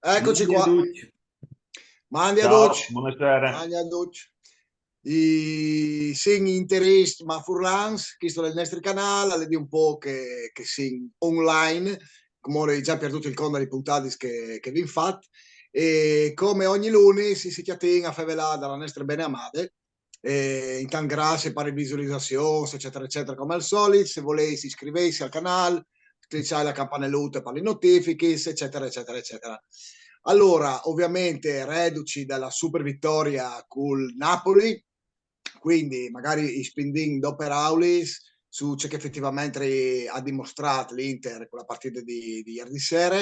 Eccoci Mandi a qua. Duc. Mandi a Ciao, Duc. buonasera. Mandi a Duc. Sin interest, ma furlans, questo è il nostro canale, le di un po' che sin online, come ho già perduto il conto di puntate che vi fate. E come ogni lunedì si chiatina a favelare dalla nostra bene amate. Intanto grazie per le visualizzazioni, eccetera, eccetera, come al solito. Se volete iscriversi al canale, cliccare la campanellutta per le notifiche, eccetera, eccetera, eccetera. Allora, ovviamente, reduci dalla super vittoria col Napoli, quindi magari spending dopo Aulis su ciò che effettivamente ha dimostrato l'Inter con la partita di ieri sera,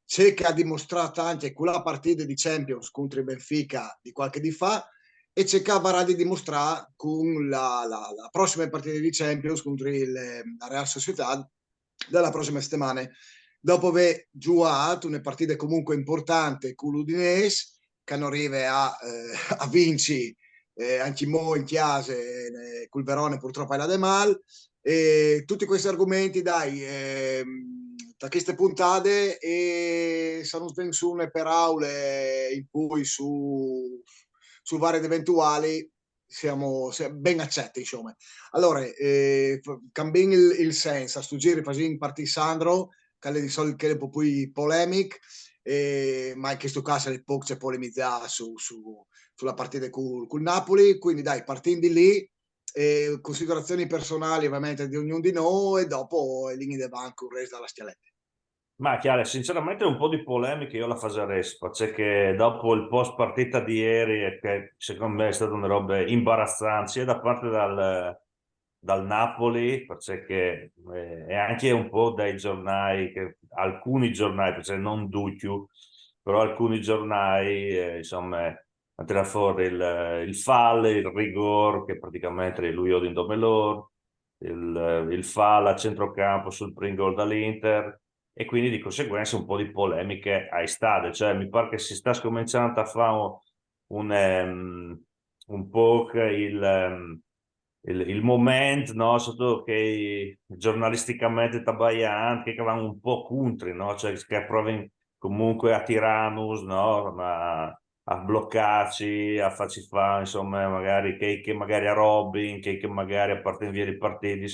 c'è che ha dimostrato anche con la partita di Champions contro il Benfica di qualche di fa, e c'è che avrà di dimostrare con la prossima partita di Champions contro la Real Sociedad della prossima settimana. Dopo aver giocato una partita comunque importante con l'Udinese, che non arriva a vincere anche mo in chiase, col Verone purtroppo è la De Mal, e tutti questi argomenti dai, da queste puntate e sono svensune per aule in cui su vari ed eventuali siamo ben accetti, insomma. Allora, cambiando il senso, a sto giro facendo partire Sandro, che è di solito che è un po' più polemic, ma in questo caso le poco c'è polemizzare sulla partita con Napoli, quindi dai, partendo di lì, considerazioni personali ovviamente di ognuno di noi e dopo le linee di banco resa dalla schialetta. Ma chiaro, sinceramente un po' di polemica io la facerei, perché dopo il post partita di ieri, che secondo me è stata una roba imbarazzante, sia da parte dal Napoli, perché e anche un po' dai giornali, alcuni giornali, perché non tutti, però alcuni giornali, insomma, a tirare fuori il fallo, il rigore, che praticamente lui odia in dome loro, il fallo a centrocampo sul primo gol dall'Inter, e quindi di conseguenza un po' di polemiche ai stadi, cioè mi pare che si sta scominciando a fare un po' che il momento, no? Sotto che giornalisticamente tabaglianti, che vanno un po' contro, no? Cioè che provano comunque a tirarnos, no? A bloccarci, a farci fare, insomma, magari che magari a Robin, che magari a partire via di partiti,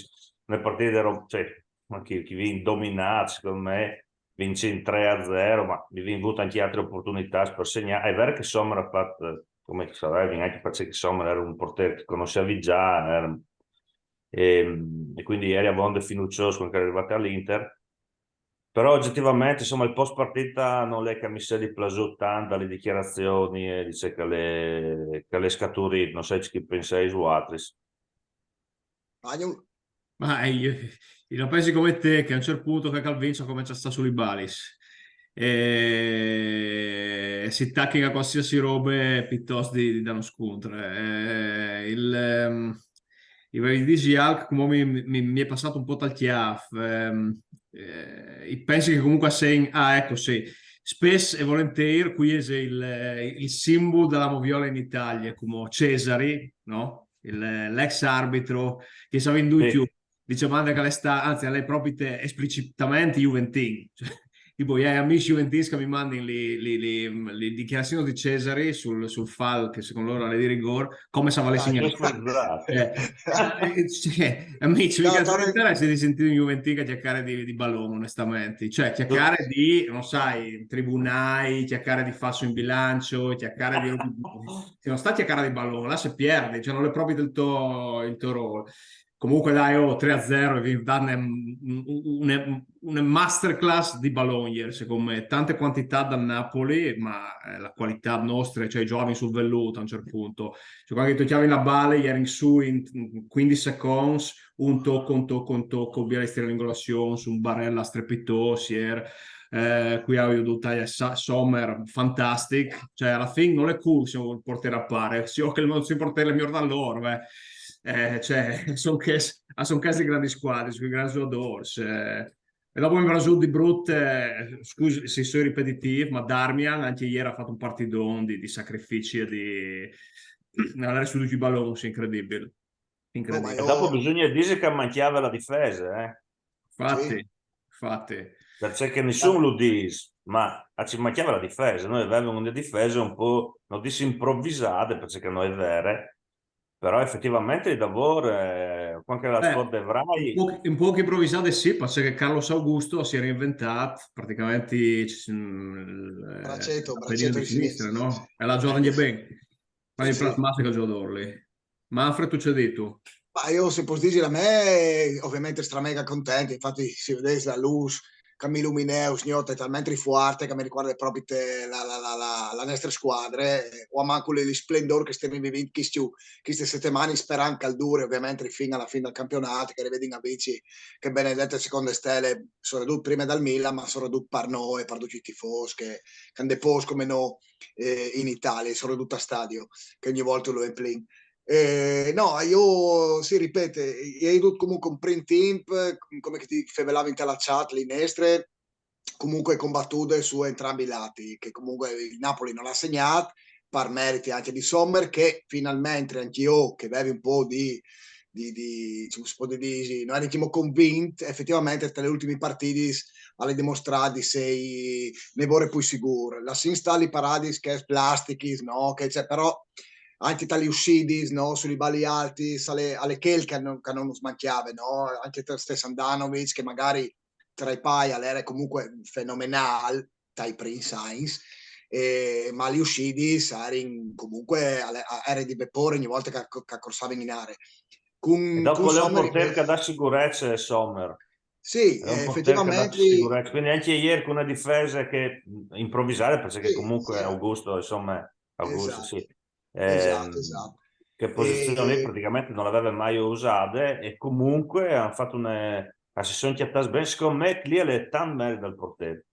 le partite cioè, ma chi viene dominato, secondo me, vince in 3-0, ma mi viene avuto anche altre opportunità per segnare. È vero che Sommer ha fatto, come sapevi, anche perché Sommer era un portiere che conoscevi già, e quindi eri a Vonde fiducioso quando è arrivato all'Inter. Però oggettivamente, insomma, il post partita non è che mi sia di piaciuto tanto dalle dichiarazioni e dice che le scaturite, non sai che pensai su altri. Ma io la pensi come te che a un certo punto che Calvincio comincia a stare sui balis e si tacca a qualsiasi robe piuttosto di dare uno scontro. I vari digi Hulk come mi è passato un po' dal chiaf. Pensi che comunque sei... Ah, ecco, sì. Spesso e volentieri qui è il simbolo della moviola in Italia, come Cesari, no? L'ex arbitro che stava in Sì. YouTube dice manda che lei sta, anzi lei proprio esplicitamente Juventini, cioè, tipo gli amici Juventini che mi mandano le dichiarazioni di Cesare sul fall che secondo loro è di rigore, come se avesse segnato. Esatto. Amici, No, mica torna- interessa di sentire un Juventini chiacchiere di ballone, onestamente, cioè chiacchiere di, non sai, tribunali, chiacchiere di falso in bilancio, chiacchiere di... Se non sta chiacchiere di ballone, là se perdi, cioè non è proprio il tuo ruolo. Comunque dai, 3-0 vi danno una masterclass di Bologna, secondo me. Tante quantità da Napoli, ma la qualità nostra, cioè i giovani sul velluto a un certo punto. Cioè, quando tocchiavi la palla, eri in su in 15 secondi, un tocco, un tocco, un tocco, via le l'ingolazione, su un barella strepitoso, qui avevo dovuto Sommer, fantastic. Cioè, alla fine non è cool se un portiere appare, se ho che non si portiere miglior da loro, cioè, sono casi di grandi squadre, sono grandi giocatori. E dopo mi è venuto di brutte, scusi se sono ripetitivo, ma Darmian anche ieri ha fatto un partitone di sacrifici e di andare su tutti i balloni, incredibile. No, ma Incredibile. E dopo io bisogna dire che mancava la difesa, sì. Infatti, infatti. perché nessuno lo dice. ma ci mangiava la difesa. Noi avevamo una difesa un po', non dico improvvisate, perché non è vero, però effettivamente il lavoro, anche la squadra Evrai... Un po' che improvvisate sì, perché Carlos Augusto si è reinventato praticamente Braccetto, a pedina braccetto di di sinistra, sinistra, sì, no? sì. E la Jordan gli è ben. Ma Sì, in sì. plasmatica il giocatore lì. Manfred, tu c'è detto? Ma io se posso dire a me, ovviamente stra mega contento, infatti si vede la luce, Camilo Mineo, Sgnota è talmente forte che mi ricorda proprio la nostra squadra, o a manco gli splendori che stiamo vivendo queste settimane, sperando che dure ovviamente fino alla fine del campionato, che rivedi a bici che benedette seconde stelle sono due prime dal Milan, ma sono due per noi, per tutti i tifosi che hanno deposto come no in Italia, sono due a stadio, che ogni volta lo implin. No, io si ripete, io comunque un print team, come ti favelavo in la chat, l'Inestre, comunque combattute su entrambi i lati, che comunque il Napoli non ha segnato, per meriti anche di Sommer, che finalmente anche io, che avevi un po' non ero convinto, effettivamente tra le ultime partite alle dimostrati sei ne vorrei più sicuro. La Sinstali Paradis che è plastici, no? Che c'è però anche tali usciti no? Sui bali alti, alle Kel che non smanchiave, no? Anche tra stesso Andanovic che magari tra i Paia era comunque fenomenale, tra i Prince Sainz, ma gli usciti erano comunque era di Beppore ogni volta che accorsavano in area. E Con dopo lei è un Sommer portiere che invece, dà sicurezza, Sommer. sì, È un portiere che dà effettivamente sicurezza. Quindi anche ieri con una difesa che improvvisare, perché sì, comunque sì, Augusto, insomma, Augusto, sì. esatto, esatto, Ehm, esatto. che posizione lì E, praticamente non l'aveva mai usata e comunque hanno fatto una... Si sono chiamati bene, secondo me lì è tanto merito dal portiere.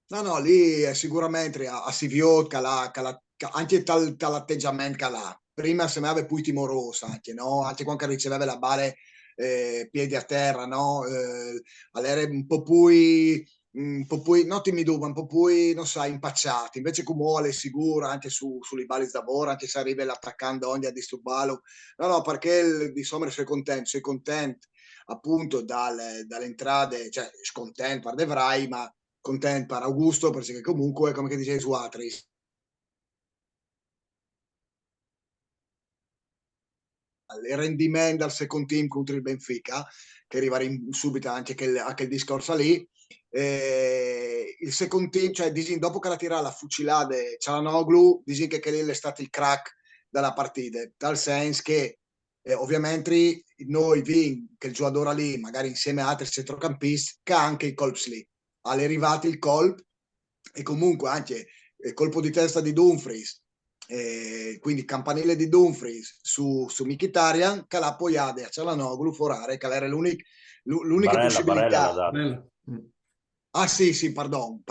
no, no, lì sicuramente a Siviot, anche dall'atteggiamento che ha. Prima sembrava più timorosa, anche, no? Anche quando riceveva la bale piedi a terra, no? Era un po' più, non timido, ma un po' più, non so, impacciato. Invece come è sicuro anche sui bali di lavoro, anche se arriva l'attaccando ogni a disturbarlo. No, no, perché di sommer sei contento appunto dalle entrate, cioè scontento, per Devrai, ma contento per Augusto perché comunque come che dicevi su Atris il rendimento al second team contro il Benfica che arriva subito anche il discorso lì il second team cioè dopo che la tira la fucilata Cialanoglu dici che lì è stato il crack della partita dal senso che ovviamente noi vin che il giocatore lì magari insieme a altri centrocampisti che ha anche i colps lì alle arrivati il colp e comunque anche colpo di testa di Dumfries, quindi campanile di Dumfries su Mkhitaryan, che l'ha appoggiata a Cialanoglu, forare, che era l'unica Barella l'ha possibilità. dato. Ah sì, sì, pardon.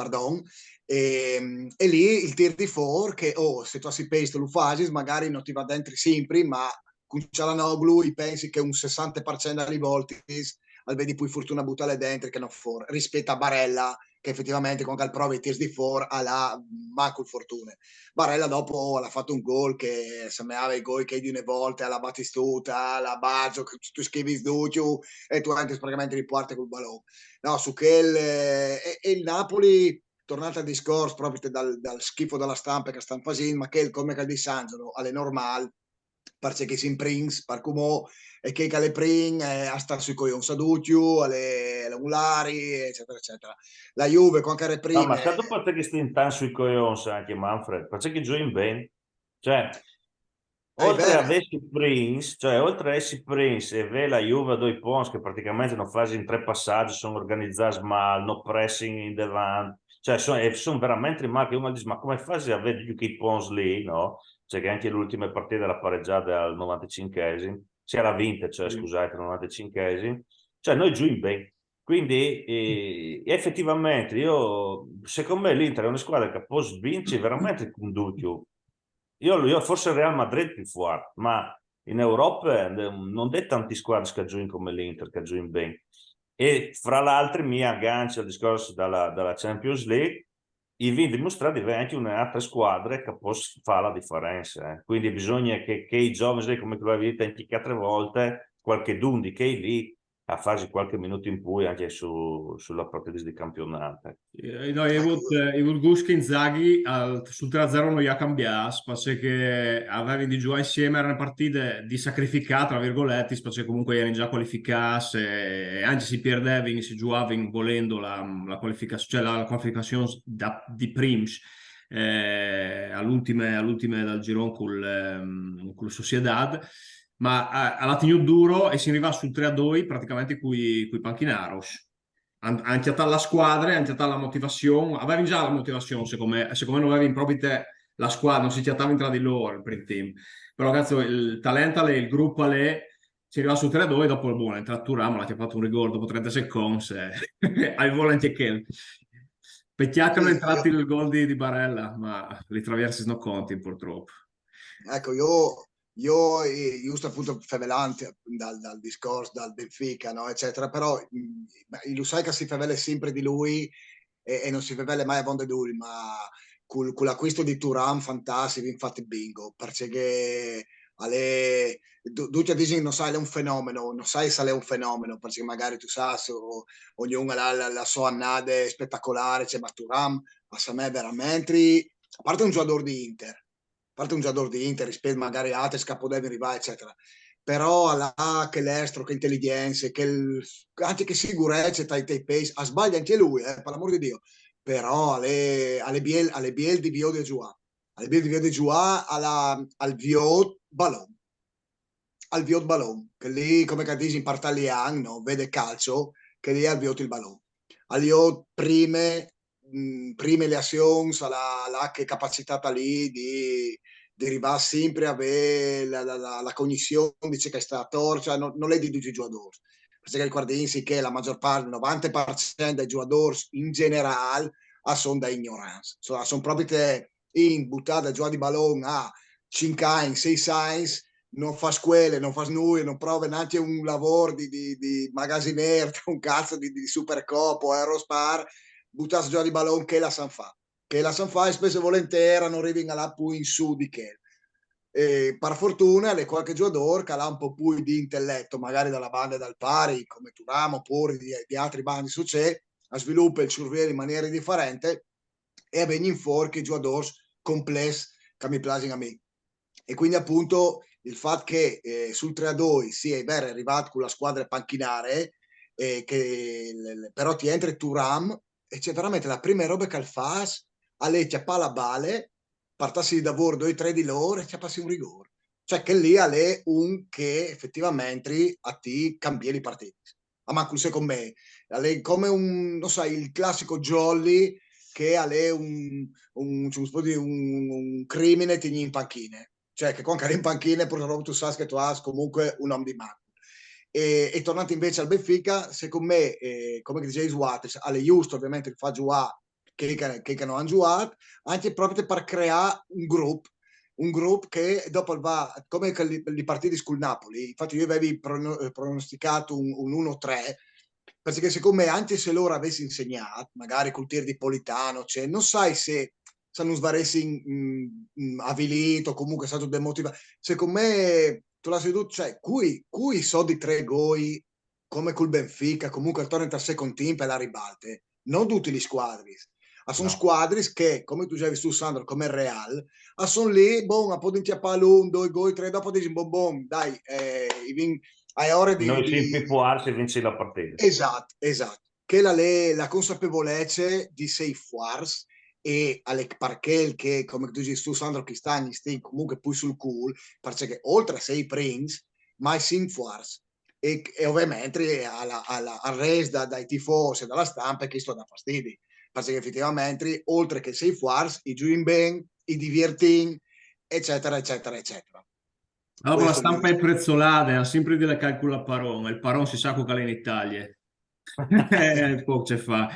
E lì il tir di for che se tu si pesto lo fai, magari non ti va dentro sempre, ma con Cialanoglu pensi che un 60% alle volte al vedi poi fortuna buttare dentro che non for, rispetto a Barella che effettivamente con il prova i tir di for alla manco il fortuna. Barella dopo ha fatto un gol che sembrava i gol che di una volta alla Battistuta, alla Baggio, che tu scrivi sduccio e tu anche praticamente riporti col ballo. No, su che il Napoli, tornato al discorso proprio dal schifo della stampa che stanno facendo, ma che il come che di Sangelo alle normali, perché si imprints, per come e che le prin a stare sui coglioni Saduccio, alle Ulari, eccetera, eccetera. La Juve con che No, reprin ma stato fatto che stai in tan sui coglions anche Manfred, perché giochi bene. Cioè, è oltre a vero, Vessi Prince, cioè oltre a Vessi Prince e Vela Juve a due pons che praticamente non fanno in tre passaggi, sono organizzati male, no pressing in davanti, cioè sono veramente male che uno dice ma come fai a avere più che i pons lì, no? Cioè che anche l'ultima partita della pareggiata al 95esimo, si era vinta, cioè scusate, al 95esimo, cioè noi giochiamo bene. Quindi effettivamente secondo me l'Inter è una squadra che può vincere veramente con dubbio. Io forse il Real Madrid più forte, ma in Europa non è tanti squadre che giocano come l'Inter, che giocano bene. E fra l'altro mi aggancio al discorso dalla Champions League, i vi dimostrati che anche un'altra squadra che può fare la differenza. Quindi bisogna che i giovani, come tu l'hai detto anche 4 volte, qualche dundi che è lì a farsi qualche minuto in più anche sulla partita di campionato. No, io ho avuto gusto che Inzaghi sul 3-0 non gli ha cambiato, perché avevi di giocare insieme, erano partite di sacrificare, tra virgolette, perché comunque erano già qualificati e anche se perdevi, si giocava volendo la qualificazione, cioè la qualificazione di Prims all'ultime dal girone con la Sociedad, ma alla tenuto duro e si arriva sul 3-2 praticamente con i panchinaros. Anche a la squadra, anche a la motivazione, avevi già la motivazione, secondo me non avevi proprio te la squadra, non si chattava tra di loro per il team, però cazzo il talento, il gruppo, si arriva su 3-2 dopo il buono, è entrato Thuram, ti ha fatto un rigore dopo 30 secondi, hai volante che peccato non è entrato il gol di Barella, ma li traversi non conti purtroppo. Ecco, io giusto appunto fevelante dal discorso, dal Benfica, no, eccetera, però lo sai che si fevele sempre di lui e non si fevele mai a Vonde Duri, ma con l'acquisto di Thuram fantastico, infatti bingo, perché alle, tutti dicono non sai, è un fenomeno, non sai se è un fenomeno, perché magari tu sai, ognuno ha la sua annata spettacolare, cioè, ma Thuram, a me veramente, a parte un giocatore di Inter, parte un giocatore di Inter rispetto magari a altri Scapodelli, Rivà, eccetera. Però là che l'estro, che intelligenza, anche che sicurezza, tai pace, a sbaglia anche lui, per l'amor di Dio. Però alle biel di Vio de Giua, alle biel di Vio de Giua, al Viot Ballon. Al Viot Ballon, che lì, come che dici in partalian, no? Vede calcio, che lì al Viot il Ballon. All'io prime le azioni, la che capacità lì di arrivare sempre a avere la cognizione, dice che sta a torcia, non è di tutti i giocatori. Perché ricordiamoci che la maggior parte, il 90% dei giocatori in generale sono da ignoranza. Sono proprio in buttata a giocare di ballone a 5 anni, 6 anni, non fa scuole, non fa nulla, non prova neanche un lavoro di magazziniere, un cazzo di Supercoppo, Aerospar, buttato a giocare di ballone che la san fa. Che la san fa e spesso e volentieri non arrivi là più in su di che. Per fortuna le qualche giocatore che ha un po' più di intelletto, magari dalla banda e dal pari, come Thuram oppure di altri bandi su c'è, sviluppa il cervello in maniera differente e viene fuori che giocatori complessi che mi piacciono a me. E quindi appunto il fatto che sul 3-2 sia arrivato con la squadra panchinare, però ti entra Thuram e c'è veramente la prima roba che fa alle chiappa la bale, partassi di lavoro 2-3 di loro e chiappassi un rigore. Cioè che lì è un che effettivamente a ti cambia i partiti. Ma secondo me è come non so, il classico jolly che è un crimine ti in panchina, cioè che quando in panchina purtroppo tu sai che tu hai comunque un uomo di mano. E tornando invece al Benfica, secondo me, come dicevi Suarez, alle giusto ovviamente il fa giocare che non hanno giocato, anche proprio per creare un gruppo che dopo va, come le partite con Napoli, infatti io avevo pronosticato un 1-3, perché secondo me anche se loro avessi insegnato, magari col tir di Politano, cioè, non sai se non svaressi avvilito, comunque è stato demotivato. Secondo me, tu l'hai seduto, cioè, cui so di 3 gol come col Benfica, comunque il torneo al second team per la ribalte, non tutti gli squadri. Sono squadre che, come tu già hai visto Sandro, come il Real, sono lì, boh, un po' di un 2 gol, 3, dopo dici, boh, dai, hai ore di... Noi sempre può se vinci la partita. Esatto. Che la consapevolezza di sei force e alle parquel che, come tu dici tu Sandro Chistagni, stai comunque poi sul cool, perché oltre a sei Prince, mai sin force. E ovviamente al resto dai tifosi e dalla stampa che sto da fastidio, perché effettivamente oltre che sei force, i giuin ben, i divertin, eccetera, eccetera, eccetera. Allora, la stampa è prezzolata, ha sempre delle calcolo a Paron, il Paron si sa che è in Italia. Poco c'è fa.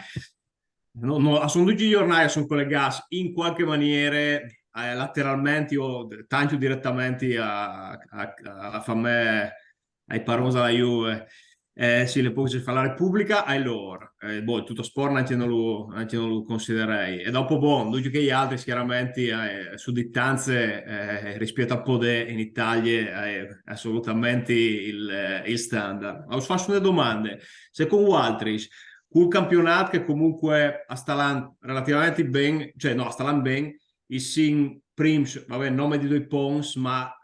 Sono tutti i giornali sono collegati in qualche maniera lateralmente o tanto direttamente a fame ai Paron della Juve. Sì, le pose fa la Repubblica e loro. Il tutto sport anche non lo considererei. E dopo, dopo che gli altri, chiaramente, su distanze rispetto a Podè in Italia è assolutamente il standard. Ma vi faccio delle domande. Se con Waltris, un campionato che comunque a Stalan relativamente ben, cioè no, a Stalan ben, i sin prims, vabbè, nome di due pons, ma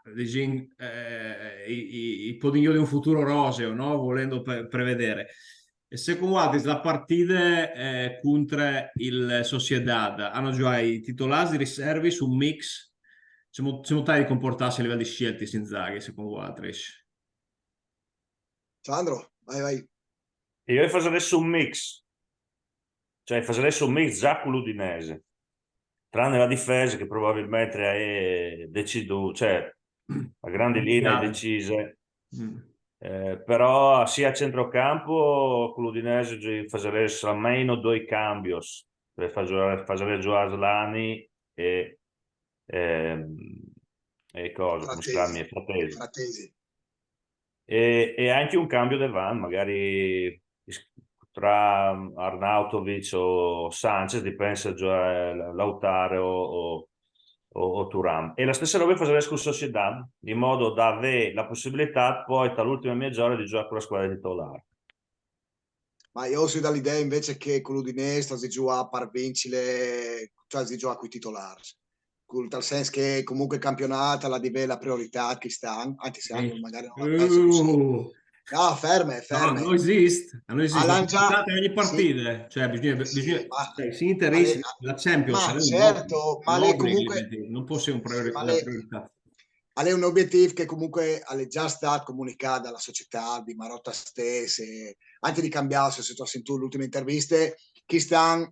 i podigno di un futuro roseo, no? Volendo prevedere. E secondo Guardis, la partita contro il Sociedad hanno già i titolari di riservi su un mix. Siamo tali di comportarsi a livello di scelte Inzaghi, secondo Guardis. Sandro, vai. Io farei adesso un mix, cioè farei adesso un mix già con l'Udinese, tranne la difesa che probabilmente è deciduta, cioè a grandi linee è decise. Però sia a centrocampo con l'Udinese farei almeno due cambios per far giocare Aslani e cosa, come si chiama? Fratesi. E anche un cambio del van, magari tra Arnautovic o Sanchez, dipende se gioca Lautaro o Thuram. E la stessa roba fa con Sociedad, in modo da avere la possibilità poi dall'ultima mezz'ora di giocare con la squadra titolare. Ma io sono dall'idea invece che con l'Udinese si gioca per vincere, cioè si gioca con i titolari. Tal senso che comunque il campionato la diventa la priorità che sta, anche se magari non la penso così. No, ferme. No, non esiste. La Già, ogni partita, cioè bisogna cioè, si interessa la Champions, ma certo, ma lei comunque non può essere la priorità. È un obiettivo che comunque è già stato comunicato dalla società di Marotta stessa, anche di cambiarsi, se tu hai sentito le ultime interviste, che stanno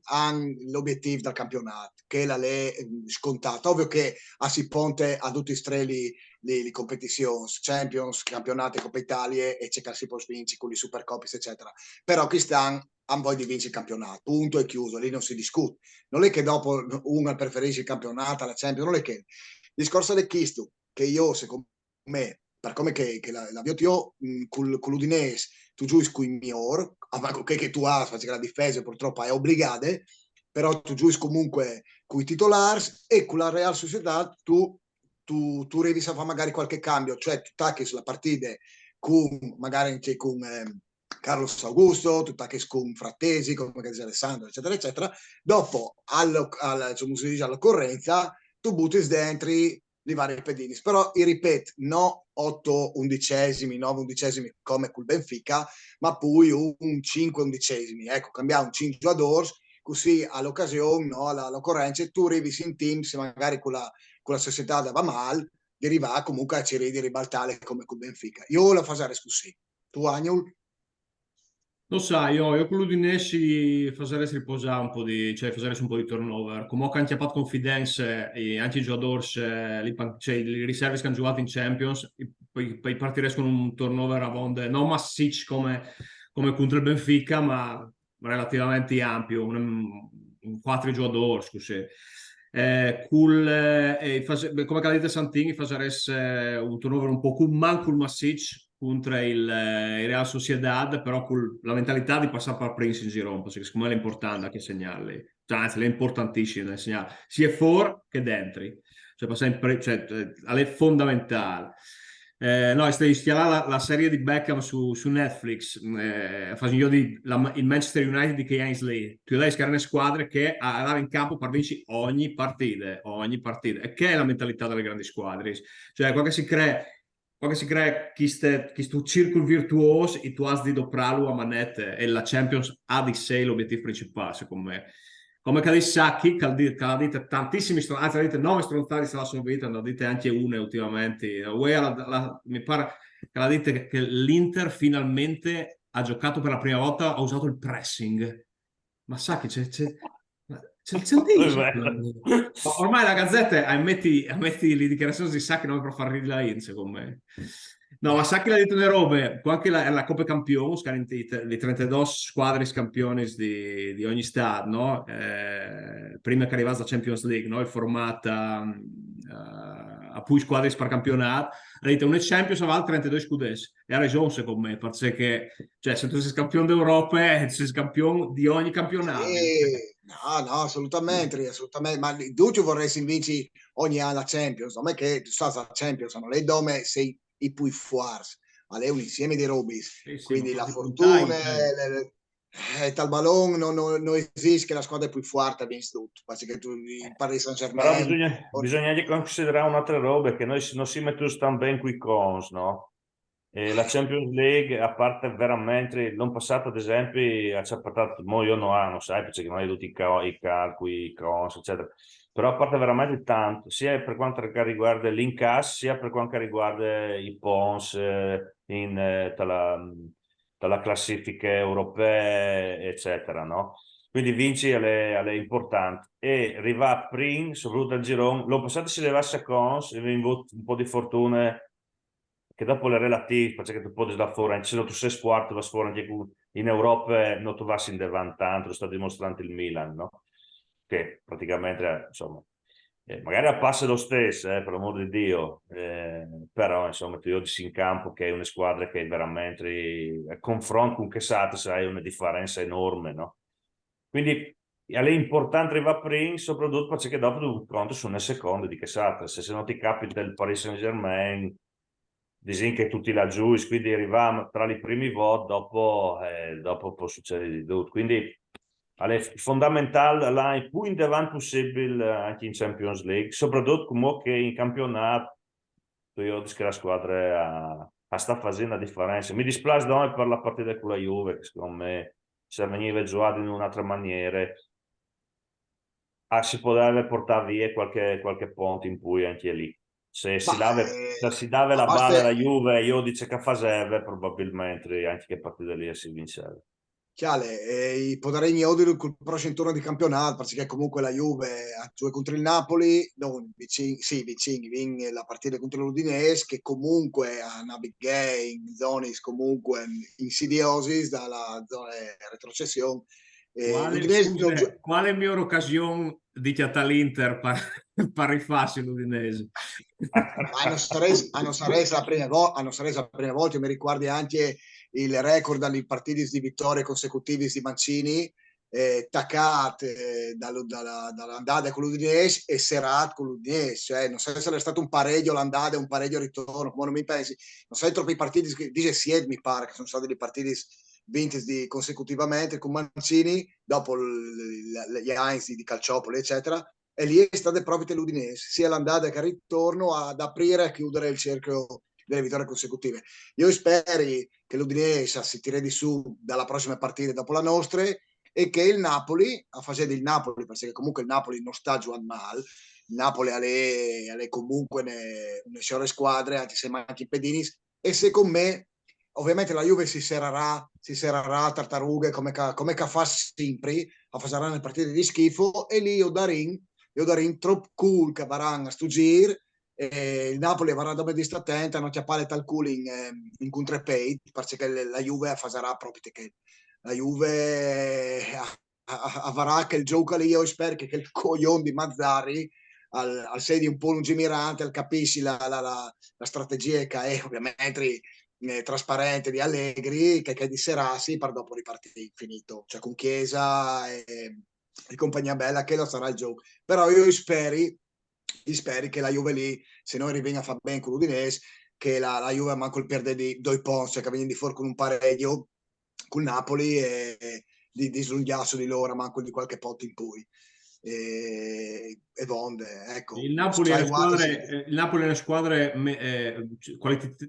l'obiettivo del campionato, che la lei scontata. Ovvio che si ponte a tutti i streli le competizioni, Champions, campionati, Coppa Italia e c'è che si può vincere con i Supercoppis, eccetera. Però che stanno hanno voglia di vincere il campionato, punto e chiuso, lì non si discute. Non è che dopo uno preferisce il campionato alla Champions, non è che il discorso del Chisto, che io, secondo me, per come che l'avvio io con l'Udinese, tu giudici con il miglior, che tu hai, perché la difesa purtroppo è obbligata, però tu giudici comunque con i titolari e con la Real Sociedad tu revisa fa magari qualche cambio, cioè tu tacchi sulla partita con magari anche con Carlos Augusto, tu tacchi con Frattesi, con magari Alessandro, eccetera, eccetera. Dopo, all'occorrenza, tu butti dentro di vari pedini. Però, ripeto, no 8 undicesimi, 9 undicesimi come col Benfica, ma poi un 5 undicesimi. Ecco, cambiare un 5 giocatori, così all'occasione, no, all'occorrenza, tu rivisi in team, se magari con la società va male, di arrivare comunque a cercare di ribaltare come col Benfica. Io la faccio così. Tu, Agnul? Lo sai, io con l'Udinese farei riposare un po' cioè farei un po' di turnover. Comunque anche a Pat Confidence e anche i giocatori, cioè i riservi che hanno giocato in Champions, poi partirei con un turnover a vonde, non massiccio come contro il Benfica, ma relativamente ampio, un 4 giocatori, scusi. Come ha detto Santini, farei un turnover un po' manco il massiccio contro il Real Sociedad, però con la mentalità di passare per Prince in giro, perché secondo me è importante anche segnarli, cioè, anzi è importantissimo da segnare, sia fuori che dentro, cioè, è fondamentale. No, stiamo la serie di Beckham su Netflix, facendo il Manchester United di Key Ainsley, tu devi schierare squadre che andare in campo per vincere ogni partita, e che è la mentalità delle grandi squadre, cioè quando si crea questo circolo virtuoso e tu hai di doprarlo a manette e la Champions ha di sé l'obiettivo principale, secondo me. Come che Sacchi, che ha detto tantissimi stronzati, ha detto 9 stronzati sulla sua vita, ne ha dette anche una ultimamente. Mi pare che ha detto che l'Inter finalmente ha giocato per la prima volta, ha usato il pressing. Ma Sacchi, c'è il ormai la Gazzetta ammetti le dichiarazioni di Sacchi non per far ridere in, secondo me. No, ma Sacchi l'ha detto le robe, anche la Coppa Campioni, le 32 squadre campioni di ogni stato, no? Prima che arrivasse la Champions League, no? Il formato a cui squadre per campionato, ha detto un Champions vale 32 scudetto, e ha ragione secondo me, perché cioè, se tu sei campione d'Europa, sei campione di ogni campionato. Sì, no, assolutamente, assolutamente, ma tu vorresti vincere ogni anno la Champions, non è che tu sai la Champions, non è dove sei i più forti, ma è un insieme di robe, Sì, ma quindi la quanti puntai, fortuna, tal ballon non esiste che la squadra più forte vince tutto, perché tu il Paris Però Saint-Germain, bisogna anche considerare un'altra roba, che noi non si mettono tan bene qui cons, no? E la Champions League, a parte veramente, l'anno passato ad esempio, ci ha portato, io non sai, perché non hai tutti i calcoli, i cons, eccetera, però a parte veramente tanto, sia per quanto riguarda l'incasso, sia per quanto riguarda i pons dalla classifica europee, eccetera, no? Quindi vinci alle importanti e arriva prima, soprattutto al girone, l'anno passato si levasse a cons e avevo avuto un po' di fortuna che dopo le relative, perché tu puoi da fuori, se tu sei quarto, va fuori anche in Europa, non tu vai in davanti, lo sta dimostrando il Milan, no? Che praticamente, insomma, magari a passo lo stesso, per l'amor di Dio, però insomma, tu oggi in campo che è una squadra che è veramente, a confronto con Casate, sai, una differenza enorme, no? Quindi è importante arrivare prima, soprattutto perché dopo tu conti su una seconda di Casate, se non ti capita il Paris Saint-Germain, disin che tutti laggiù, quindi arriviamo tra i primi voti, dopo può succedere di tutto. Quindi è fondamentale là, il più in davanti possibile anche in Champions League, soprattutto come che in campionato io dico che la squadra sta facendo la differenza. Mi dispiace per la partita con la Juve, che secondo me se veniva giocato in un'altra maniera si potrebbe portare via qualche punto in più anche lì. Se ma, si dava ma la balla basta, alla Juve, io dice che faceva probabilmente anche che partita lì si vinceva. Chiale, potrei odere col prossimo turno di campionato, perché comunque la Juve ha gioca contro il Napoli, non vicini, sì, vicini, vince la partita contro l'Udinese, che comunque ha navigare in zone comunque insidiosi dalla zona retrocessione. L'Udinese non gioca. Quale migliore occasione di all'Inter per rifarsi l'Udinese? Hanno sarà la prima volta, io mi ricordo anche il record dalle partite di vittorie consecutive di Mancini, taccate dall'andata con l'Udinese e Serrat con l'Udinese, cioè non so se è stato un pareggio l'andata e un pareggio al ritorno, come non mi pensi, non so troppi partiti, dice Sied mi pare che sono stati dei partiti vinti consecutivamente con Mancini dopo gli Heinz di Calciopoli eccetera, e lì è stata proprio l'Udinese, sia l'andata che il ritorno ad aprire e chiudere il cerchio delle vittorie consecutive. Io spero che l'Udinese si tiri di su dalla prossima partita dopo la nostra e che il Napoli, a fase del Napoli, perché comunque il Napoli non sta giocando male, il Napoli ha comunque una sciore squadre, anche se manca i pedini, e secondo me ovviamente la Juve si serrà a tartarughe come fa sempre, a fare le partite di schifo, e lì io darin troppo cool che varanno a sto giro, il Napoli varrà dopo di stare attento a non chiappare tal culo in contrepei, perché la Juve farà proprio che la Juve avrà che il gioco lì, io spero che il coglione di Mazzari al sedi un po' lungimirante, al capisci la strategia che è ovviamente trasparente di Allegri, che di Serassi per dopo ripartire finito, cioè con Chiesa e compagnia bella, che lo sarà il gioco. Però io speri che la Juve lì, se noi riviene a fare bene con l'Udinese, che la Juve manco il perde di due punti, cioè che viene di fuori con un pareggio con Napoli e di slunghiasso di loro, manco di qualche pot in cui. E Bonde, ecco. Il Napoli è una squadra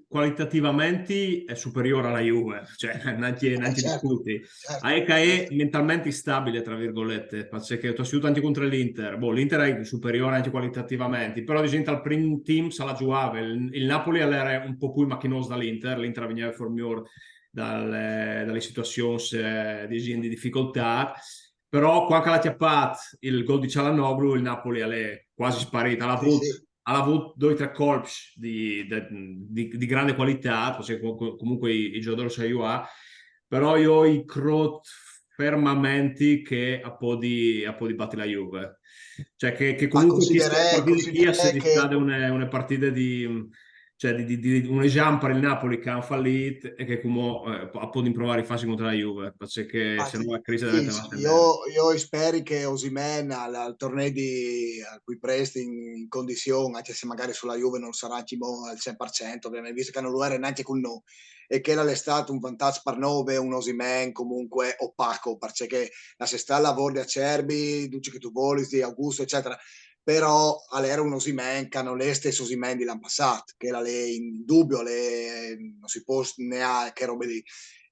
qualitativamente è superiore alla Juve, cioè non ti certo, discuti. certo, È certo. mentalmente stabile, tra virgolette, perché tu hai avuto anche contro l'Inter. L'Inter è superiore anche qualitativamente, però ad esempio al primo team se la giocava. Il Napoli era un po' più macchinoso dall'Inter, l'Inter veniva fuori dalle situazioni di difficoltà. Però quando l'ha chiappato il gol di Cialanoglu, il Napoli è quasi sparito. Sì, sì. Ha avuto 2 o 3 colpi di grande qualità, perché comunque i giocatori sono io, però io i crot fermamenti che a po' di batti la Juve. Cioè che comunque chi sta le partite di Chiesa di che stade una partita cioè di un esame per il Napoli che hanno fallito e che comunque a po' di provare a farsi contro la Juve, perché se no la crisi diventa una tendere. io spero che Osimhen al torneo a cui presti in condizione, anche se magari sulla Juve non sarà al 100%, ovviamente, visto che non lo era neanche con noi, e che era stato un vantaggio per noi, un Osimhen comunque opaco, perché la sesta lavoro di Acerbi, dice che tu voli, di Augusto, eccetera, però era un Osimhen che non è stesso Osimhen di l'anno passato, che era in dubbio, non si può neanche che robe lì.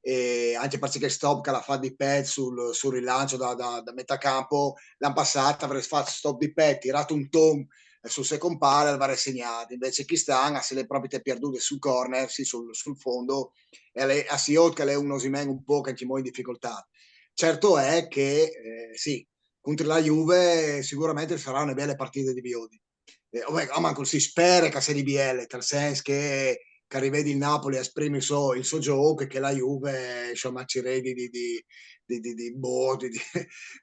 E anche perché stop che la fa di pet sul rilancio da metà campo l'anno passato avrei fatto stop di pet, tirato un tom sul second palo e avrei segnato, invece chi sta se le proprie perdute sul corner, sì, sul fondo, e a Siot che è un Osimhen un po' che ci muove in difficoltà. Certo è che sì, contro la Juve sicuramente sarà una bella partita di Biodi. Manco si spera che sia di BL, nel senso che rivedi il Napoli a esprimere il suo gioco e che la Juve insomma ci redi di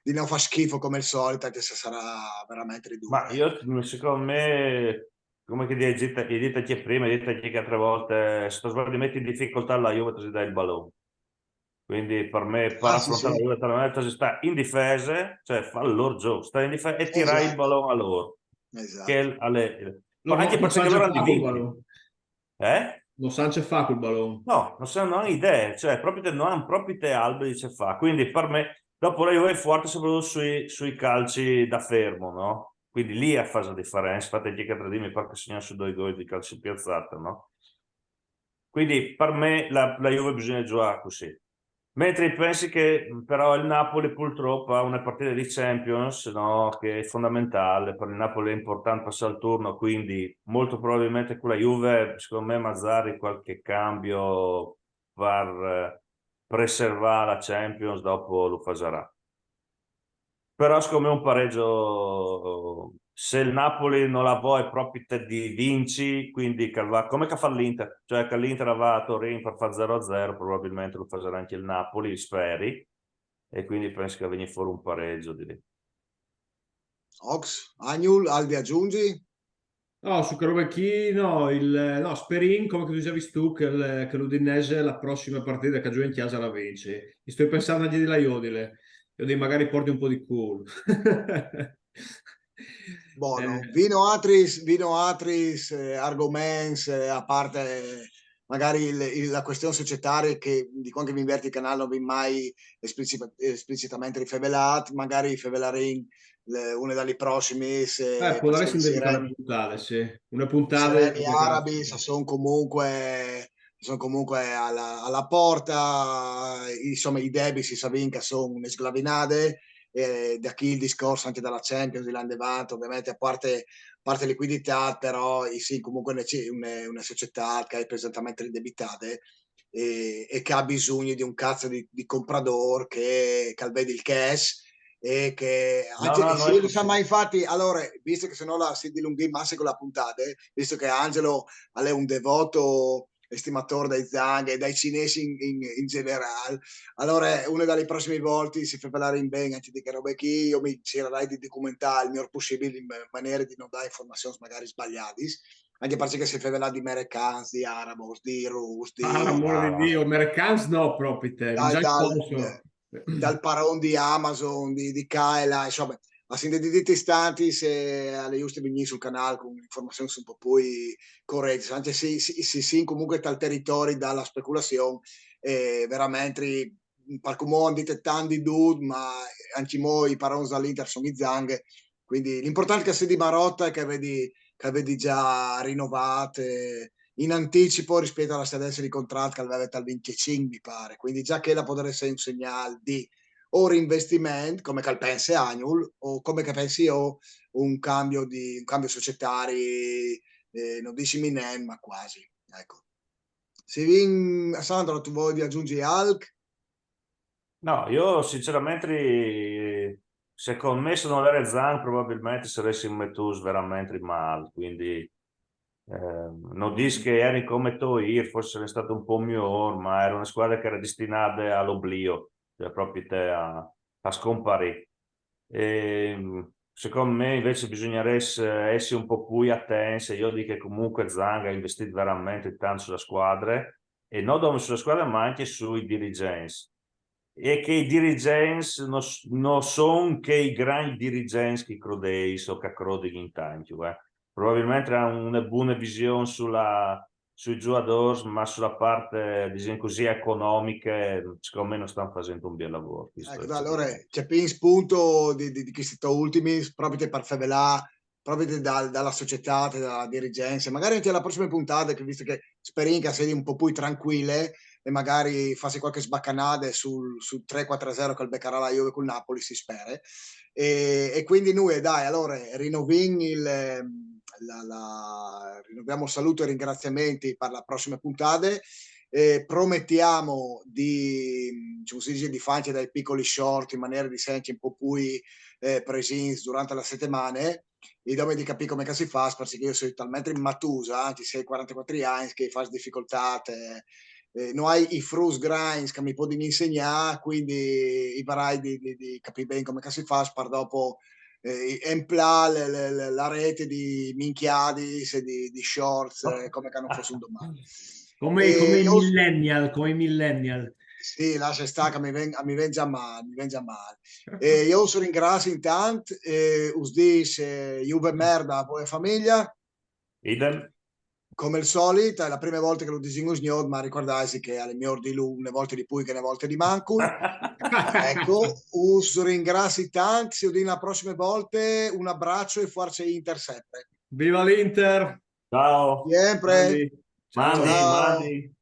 non fa schifo come il solito, che se sarà veramente Ma ridurre. io, secondo me, come che hai detto anche prima, hai detto anche altre volte, sto sbagliando in difficoltà la Juve si dà il pallone. Quindi per me, per Ah sì affrontare sì, la Juve, si sta in difesa, cioè fa il loro gioco, sta in difesa e tira il esatto, pallone a loro. esatto. Anche Lo perché Sanchez loro fa hanno col vinti. ballo. Eh? Lo Sanchez fa col ballo. No, non hanno idee, cioè proprio non hanno proprio te alberi dice fa. Quindi per me, dopo la Juve è forte soprattutto sui calci da fermo, no? Quindi lì a fase la differenza, infatti anche che mi pare che segnano su 2 gol di calci piazzata, no? Quindi per me la Juve bisogna giocare così. Mentre pensi che però il Napoli purtroppo ha una partita di Champions, no, che è fondamentale, per il Napoli è importante passare al turno, quindi molto probabilmente con la Juve, secondo me Mazzarri qualche cambio per preservare la Champions, dopo lo farà. Però secondo me un pareggio, se il Napoli non la vuoi proprio te di vinci, quindi come che fa l'Inter, cioè che l'Inter va a Torino per fare 0-0, probabilmente lo farà anche il Napoli, speri, e quindi penso che venga fuori un pareggio di lì. Ox, Agnul, Albi aggiungi? No, su quella roba qui, no, Sperin, come tu già visto tu, che l'Udinese la prossima partita che gioca in chiesa la vince. Mi sto pensando a dirgli la Iodile. Io dico, magari porti un po' di culo. Buono. Eh, Vino Atris, Argoments, a parte magari la questione societaria che di quando mi inverti il canale non vi mai esplicitamente rifevelato, magari rifevelarin una delle prossime può perché darsi i di dedicare una sireni, puntata, sì. Una i puntata sireni dedicata. arabi sono comunque alla porta, insomma i debiti si sa che sono una sclavinade, da qui il discorso anche dalla Champions, di Landevante, ovviamente a parte liquidità, però sì, comunque una società che è pesantemente indebitata e che ha bisogno di un cazzo di comprador che vede il cash e che No, anche no, no, è se sa così. mai infatti allora visto che se no la si dilunghi massa con la puntata visto che Angelo è un devoto estimatore dai Zang e dai cinesi in generale. Allora, una delle prossime volte si fa parlare in bene anche di che robe che io mi cercherai di documentare il mio possibile in maniera di non dare informazioni magari sbagliate, anche perché si fa parlare di americani, di arabos, di russi, Ah, di, l'amore di No, Dio, Americans no, proprio te, già dal, il dal, sponsor. dal paron di Amazon, di Kaela, insomma, a sintetizzare istanti se alle giuste venire sul canale con informazioni un po' più corrette, anche se sì, comunque dal territorio, dalla speculazione, veramente per come dite tanti dude, ma anche noi i paroni dall'Inter sono i Zang, quindi l'importante è che sia di Marotta e che vedi già rinnovate in anticipo rispetto alla scadenza di contratto che aveva al 25 mi pare, quindi già che la potrebbe essere un segnale di o reinvestimento come che pensi annual o come che pensi o un cambio societario, non dici imminente ma quasi, ecco. Se vin Sandro tu vuoi aggiungere Hulk. no, io sinceramente, secondo me se non era Zan probabilmente saresti messo veramente male, quindi non dico che eri come tu, forse è stato un po' migliore, ma era una squadra che era destinata all'oblio. cioè proprio te a scomparire. Secondo me invece bisognerebbe essere un po' più attenti. Io dico che comunque Zang ha investito veramente tanto sulla squadra, e non solo sulla squadra ma anche sui dirigenti, e che i dirigenti non sono che i grandi dirigenti che credei o che credono in tanto. Probabilmente hanno una buona visione sui giocatori, ma sulla parte, diciamo così, economica, secondo me non stanno facendo un bel lavoro. Ecco, allora c'è più in spunto di questi ultimi, proprio per favelà, proprio dalla società, dalla dirigenza. Magari anche alla prossima puntata, che visto che speringa sei un po' più tranquille e magari fai qualche sbaccanade sul 3-4-0 che beccherà la Juve con Napoli, si spera. E quindi noi, dai, allora rinnoviamo saluto e ringraziamenti per la prossima puntata. Promettiamo di, diciamo, si dice, di farci dai piccoli short in maniera di sentirci un po' più presenti durante la settimana, e dove di capire come si fa, perché io sono talmente immatusa, anche se hai 44 anni, che fai difficoltà, non hai i frus grinds che mi puoi insegnare, quindi imparai di capire bene come si fa, per dopo la rete di minchiadi, di shorts, come che non fosse un domani. Come i millennial, come i millennial. Sì, lascia stare che mi venga male, mi venga male. Io vi ringrazio intanto, us dice Juve merda a voi famiglia. Idem. Come al solito, è la prima volta che lo disingo sgnod, ma ricordate che alle mie di lui, une volte di più che une volte di mancul. Ecco, us ringrazio tanto, se la prossima volta un abbraccio e forza Inter sempre. Viva l'Inter! Ciao! Sempre! Ciao. Mandi, Ciao. mandi.